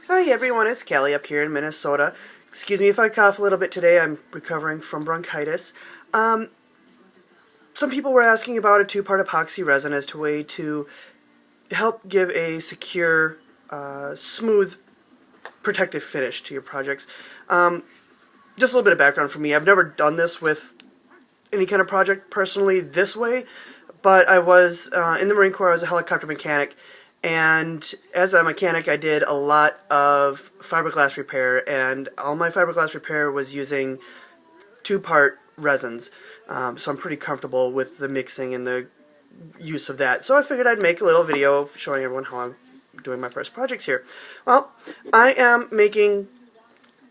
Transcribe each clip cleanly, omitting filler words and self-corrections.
Hi everyone, it's Callie up here in Minnesota. Excuse me if I cough a little bit today, I'm recovering from bronchitis. Some people were asking about a two-part epoxy resin as a way to help give a secure, smooth, protective finish to your projects. Just a little bit of background for me. I've never done this with any kind of project personally this way, but I was in the Marine Corps. I was a helicopter mechanic, and as a mechanic I did a lot of fiberglass repair, and all my fiberglass repair was using two-part resins, so I'm pretty comfortable with the mixing and the use of that. So I figured I'd make a little video showing everyone how I'm doing my first projects here. Well, I am making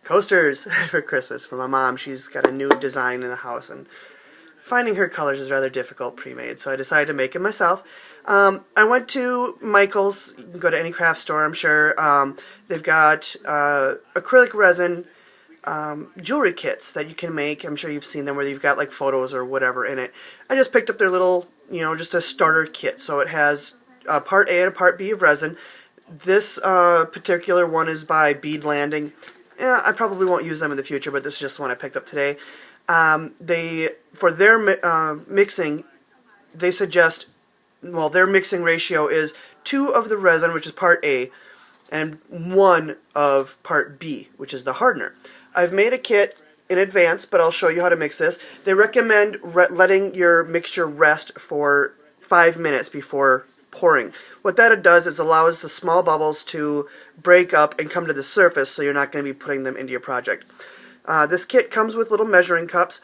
coasters for Christmas for my mom. She's got a new design in the house, and finding her colors is rather difficult pre-made, so I decided to make it myself. I went to Michael's. You can go to any craft store, I'm sure. They've got acrylic resin jewelry kits that you can make. I'm sure you've seen them where you've got like photos or whatever in it. I just picked up their little, just a starter kit. So it has a part A and a part B of resin. This particular one is by Bead Landing. Yeah, I probably won't use them in the future, but this is just the one I picked up today. For their mixing, they suggest, well, their mixing ratio is 2 of the resin, which is part A, and 1 of part B, which is the hardener. I've made a kit in advance, but I'll show you how to mix this. They recommend letting your mixture rest for 5 minutes before pouring. What that does is allows the small bubbles to break up and come to the surface, so you're not going to be putting them into your project. This kit comes with little measuring cups.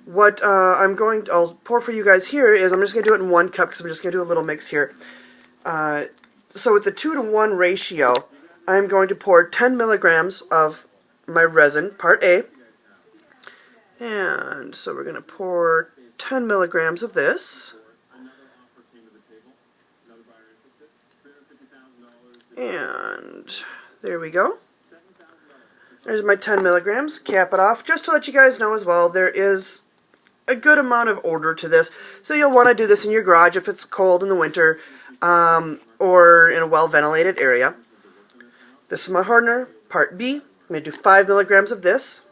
What I'll pour for you guys here is, I'm just going to do it in 1 cup because I'm just going to do a little mix here. So with the 2-to-1 ratio, I'm going to pour 10 milligrams of my resin, part A. And so we're going to pour 10 milligrams of this. And there we go. There's my 10 milligrams. Cap it off. Just to let you guys know as well, there is a good amount of odor to this. So you'll want to do this in your garage if it's cold in the winter, or in a well-ventilated area. This is my hardener, part B. I'm going to do 5 milligrams of this.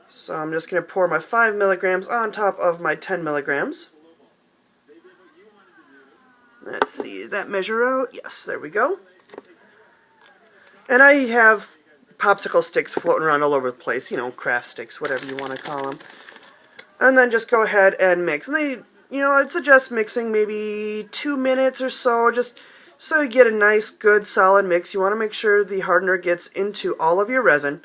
So I'm just going to pour my 5 milligrams on top of my 10 milligrams. Let's see, did that measure out? Yes, there we go. And I have popsicle sticks floating around all over the place, craft sticks, whatever you want to call them. And then just go ahead and mix. And I'd suggest mixing maybe 2 minutes or so, just so you get a nice, good, solid mix. You want to make sure the hardener gets into all of your resin.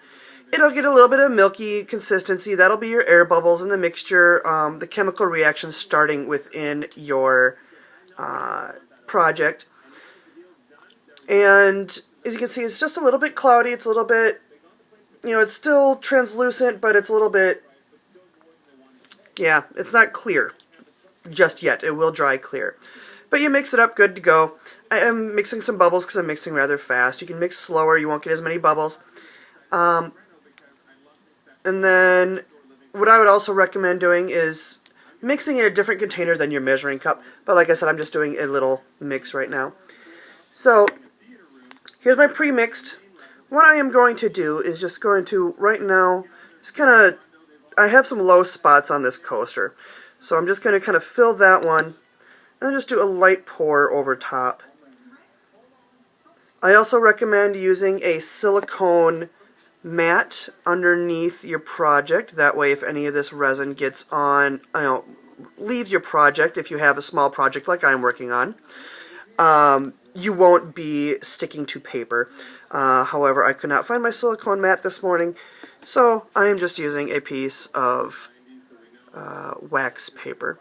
It'll get a little bit of milky consistency. That'll be your air bubbles in the mixture, the chemical reactions starting within your project. And as you can see, it's just a little bit cloudy. It's a little bit, it's still translucent, but it's a little bit, yeah, it's not clear just yet. It will dry clear. But you mix it up, good to go. I am mixing some bubbles because I'm mixing rather fast. You can mix slower, you won't get as many bubbles. And then what I would also recommend doing is mixing in a different container than your measuring cup. But like I said, I'm just doing a little mix right now. So here's my pre-mixed. What I am going to do is just going to, right now, just kind of, I have some low spots on this coaster. So I'm just going to kind of fill that one, and then just do a light pour over top. I also recommend using a silicone mat underneath your project. That way, if any of this resin gets on, leaves your project, if you have a small project like I'm working on, you won't be sticking to paper. However, I could not find my silicone mat this morning, so I am just using a piece of wax paper.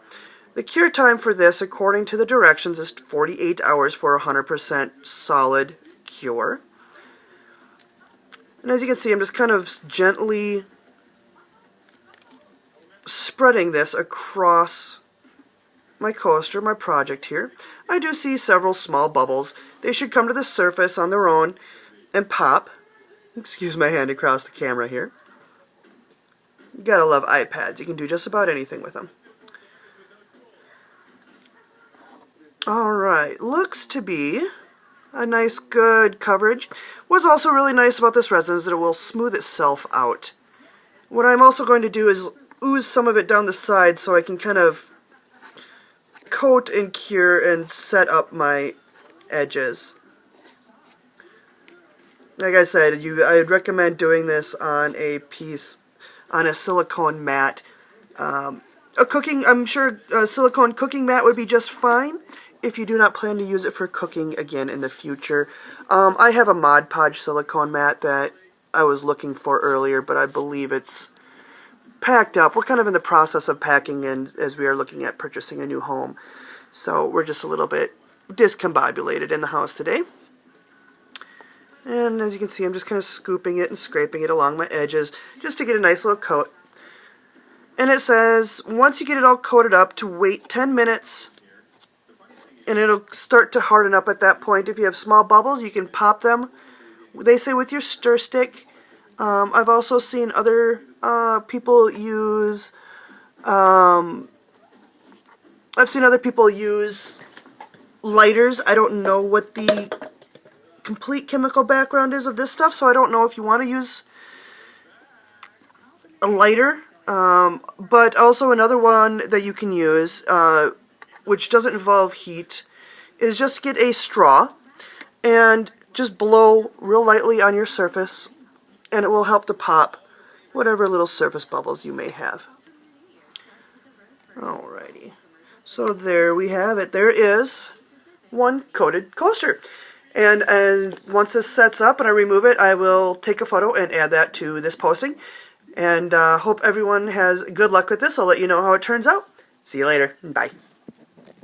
The cure time for this, according to the directions, is 48 hours for a 100% solid cure. And as you can see, I'm just kind of gently spreading this across my coaster, my project here. I do see several small bubbles. They should come to the surface on their own and pop. Excuse my hand across the camera here. You gotta love iPads. You can do just about anything with them. Alright, looks to be a nice good coverage. What's also really nice about this resin is that it will smooth itself out. What I'm also going to do is ooze some of it down the side so I can kind of coat and cure and set up my edges. Like I said, I would recommend doing this on a silicone mat. I'm sure a silicone cooking mat would be just fine if you do not plan to use it for cooking again in the future. I have a Mod Podge silicone mat that I was looking for earlier, but I believe it's packed up. We're kind of in the process of packing in as we are looking at purchasing a new home. So we're just a little bit discombobulated in the house today. And as you can see, I'm just kind of scooping it and scraping it along my edges just to get a nice little coat. And it says, once you get it all coated up, to wait 10 minutes, and it'll start to harden up at that point. If you have small bubbles, you can pop them, they say, with your stir stick. I've also seen other people use, lighters. I don't know what the complete chemical background is of this stuff, so I don't know if you want to use a lighter. But also another one that you can use, which doesn't involve heat, is just get a straw and just blow real lightly on your surface, and it will help to pop whatever little surface bubbles you may have. Alrighty, so there we have it. There is one coated coaster. And once this sets up and I remove it, I will take a photo and add that to this posting. And hope everyone has good luck with this. I'll let you know how it turns out. See you later. Bye.